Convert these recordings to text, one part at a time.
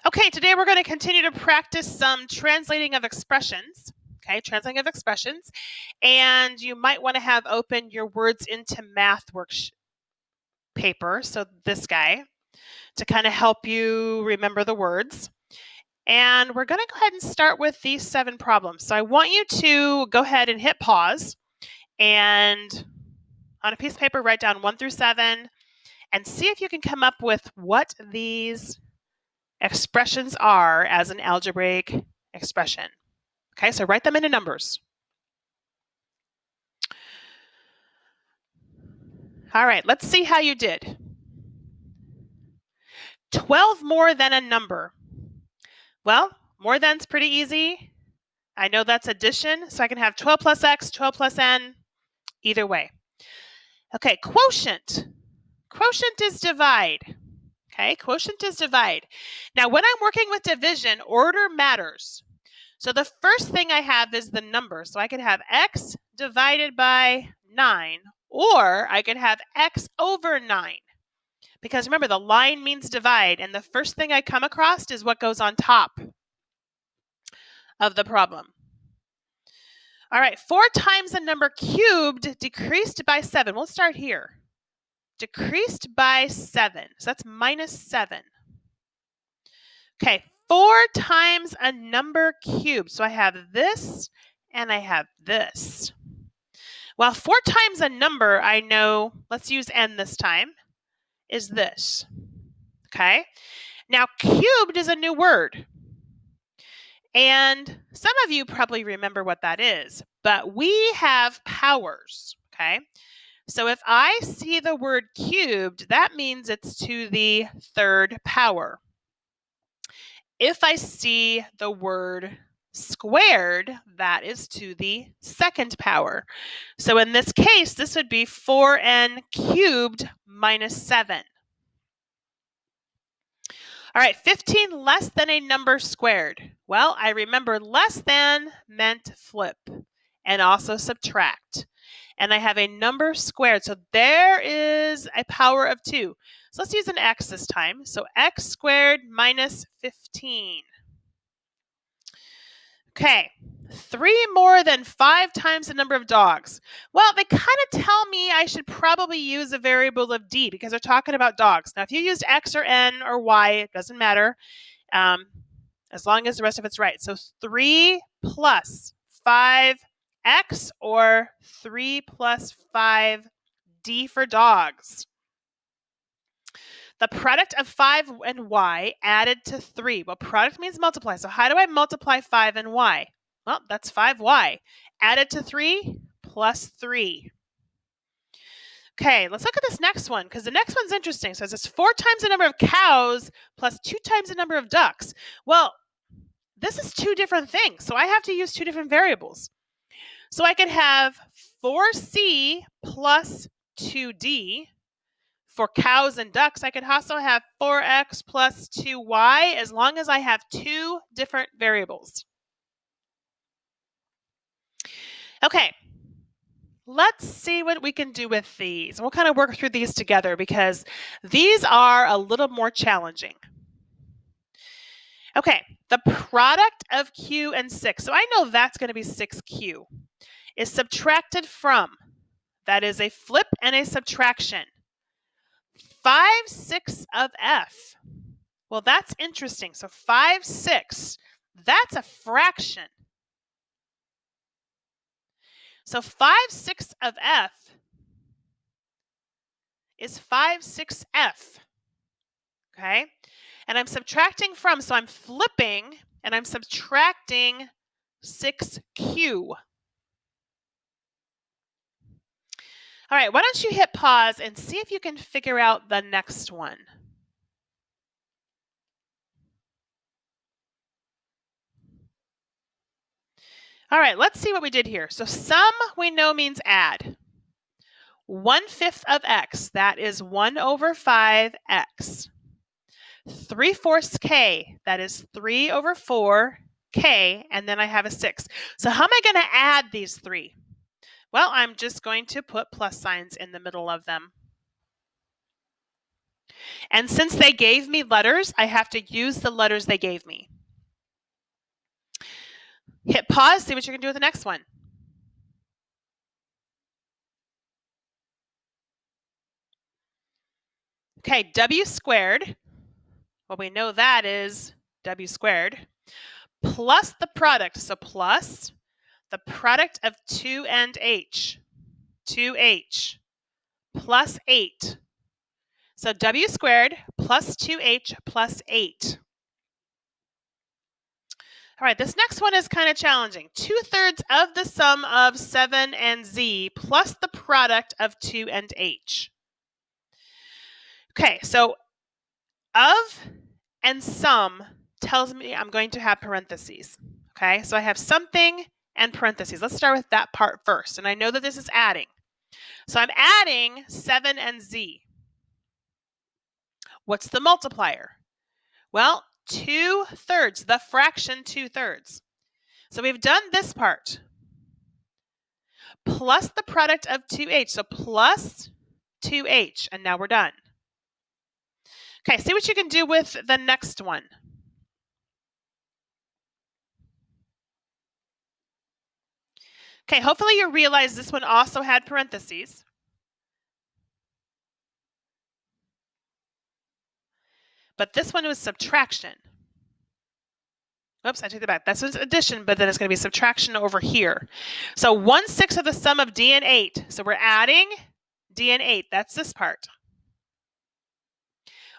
Okay, today we're going to continue to practice some translating of expressions. Okay, translating of expressions. And you might want to have open your words into math paper, so this guy, to kind of help you remember the words. And we're going to go ahead and start with these 7 problems. So I want you to go ahead and hit pause and on a piece of paper write down 1 through 7 and see if you can come up with what these expressions are as an algebraic expression. Okay, so write them into numbers. All right, let's see how you did. 12 more than a number. Well, more than's pretty easy. I know that's addition, so I can have 12 plus x, 12 plus n, either way. Okay, quotient. Quotient is divide. Okay, quotient is divide. Now, when I'm working with division, order matters. So the first thing I have is the number. So I could have x divided by 9, or I could have x over 9. Because remember, the line means divide, and the first thing I come across is what goes on top of the problem. All right, 4 times the number cubed decreased by 7. We'll start here. Decreased by 7. So that's minus 7. Okay, 4 times a number cubed. So I have this and I have this. Well, 4 times a number, I know, let's use n this time, is this. Okay, now cubed is a new word. And some of you probably remember what that is, but we have powers, okay? So if I see the word cubed, that means it's to the 3rd power. If I see the word squared, that is to the 2nd power. So in this case, this would be 4n cubed minus 7. All right, 15 less than a number squared. Well, I remember less than meant flip and also subtract. And I have a number squared. So there is a power of 2. So let's use an x this time. So x squared minus 15. Okay, 3 more than 5 times the number of dogs. Well, they kind of tell me I should probably use a variable of d because they're talking about dogs. Now, if you used x or n or y, it doesn't matter, as long as the rest of it's right. So 3 plus 5x or 3 plus 5d for dogs. The product of 5 and y added to 3. Well, product means multiply. So how do I multiply 5 and y? Well, that's 5y. Added to 3 plus 3. Okay, let's look at this next one because the next one's interesting. So it's 4 times the number of cows plus 2 times the number of ducks. Well, this is 2 different things. So I have to use 2 different variables. So I could have 4c plus 2d. For cows and ducks, I could also have 4x plus 2y as long as I have 2 different variables. Okay, let's see what we can do with these. We'll kind of work through these together because these are a little more challenging. Okay, the product of q and 6. So I know that's going to be 6q. Is subtracted from. That is a flip and a subtraction. 5/6 of f. Well, that's interesting. So 5/6, that's a fraction. So 5/6 of f is 5/6f. Okay? And I'm subtracting from, so I'm flipping and I'm subtracting 6q. All right, why don't you hit pause and see if you can figure out the next one. All right, let's see what we did here. So sum we know means add. 1/5 of x, that is 1 over 5x. 3/4 k, that is 3 over 4k, and then I have a 6. So how am I going to add these 3? Well, I'm just going to put plus signs in the middle of them. And since they gave me letters, I have to use the letters they gave me. Hit pause, see what you're going to do with the next one. Okay, w squared, well, we know that is w squared, plus the product, so plus the product of 2 and h, 2h, plus 8. So w squared plus 2h plus 8. All right, this next one is kind of challenging. 2/3 of the sum of 7 and z plus the product of 2 and h. Okay, so of and sum tells me I'm going to have parentheses. Okay, so I have something and parentheses. Let's start with that part first. And I know that this is adding. So I'm adding 7 and z. What's the multiplier? Well, 2/3, the fraction 2/3. So we've done this part. Plus the product of 2h. So plus 2h, and now we're done. Okay, see what you can do with the next one. Okay, hopefully you realize this one also had parentheses. But this one was subtraction. Oops, I took that back. That's addition, but then it's going to be subtraction over here. So 1/6 of the sum of d and 8. So we're adding d and 8. That's this part.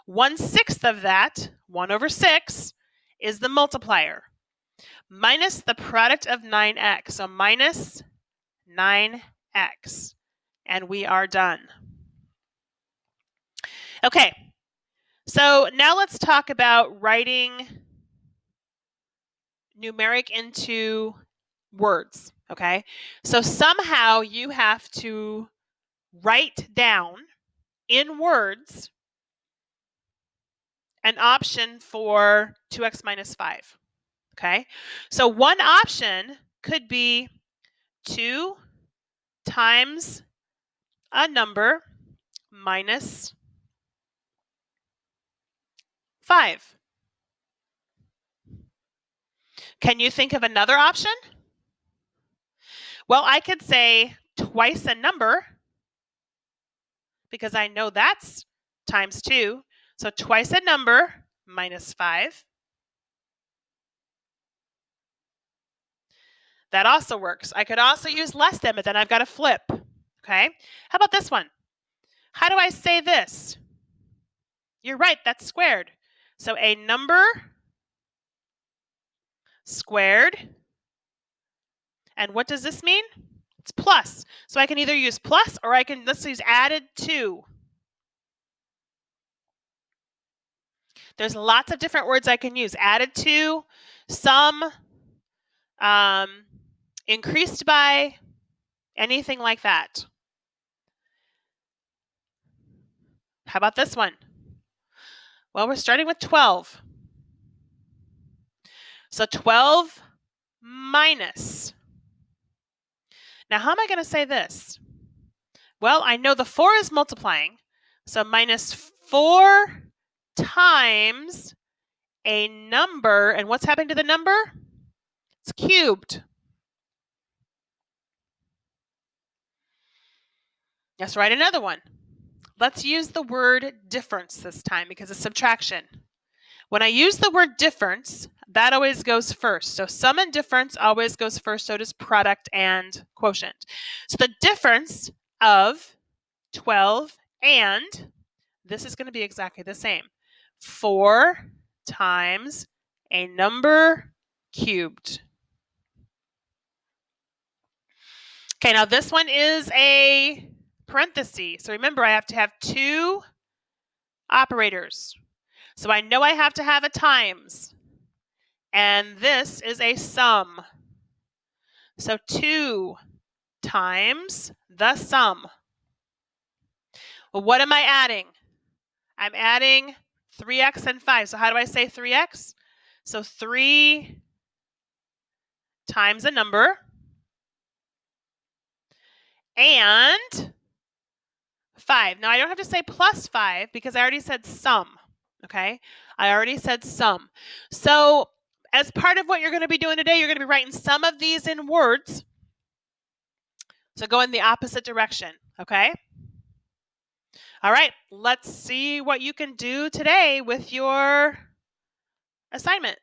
1/6 of that, 1/6, is the multiplier. Minus the product of 9x. So minus 9x. And we are done. Okay, so now let's talk about writing numeric into words, okay? So somehow you have to write down in words an option for 2x minus 5, okay? So one option could be 2 times a number minus 5. Can you think of another option? Well, I could say twice a number because I know that's times 2. So twice a number minus 5. That also works. I could also use less than, but then I've got to flip. Okay? How about this one? How do I say this? You're right, that's squared. So a number squared. And what does this mean? It's plus. So I can either use plus or let's use added to. There's lots of different words I can use. Added to, sum, increased by, anything like that. How about this one? Well, we're starting with 12. So 12 minus. Now, how am I going to say this? Well, I know the 4 is multiplying. So minus 4 times a number. And what's happening to the number? It's cubed. Let's write another one. Let's use the word difference this time because it's subtraction. When I use the word difference, that always goes first. So sum and difference always goes first. So does product and quotient. So the difference of 12 and, this is going to be exactly the same. 4 times a number cubed. Okay, now this one is a parenthesis. So remember, I have to have 2 operators. So I know I have to have a times. And this is a sum. So 2 times the sum. Well, what am I adding? I'm adding 3x and 5. So how do I say 3x? So 3 times a number and 5. Now, I don't have to say plus 5 because I already said some, okay? I already said some. So, as part of what you're going to be doing today, you're going to be writing some of these in words. So, go in the opposite direction, okay? All right, let's see what you can do today with your assignment.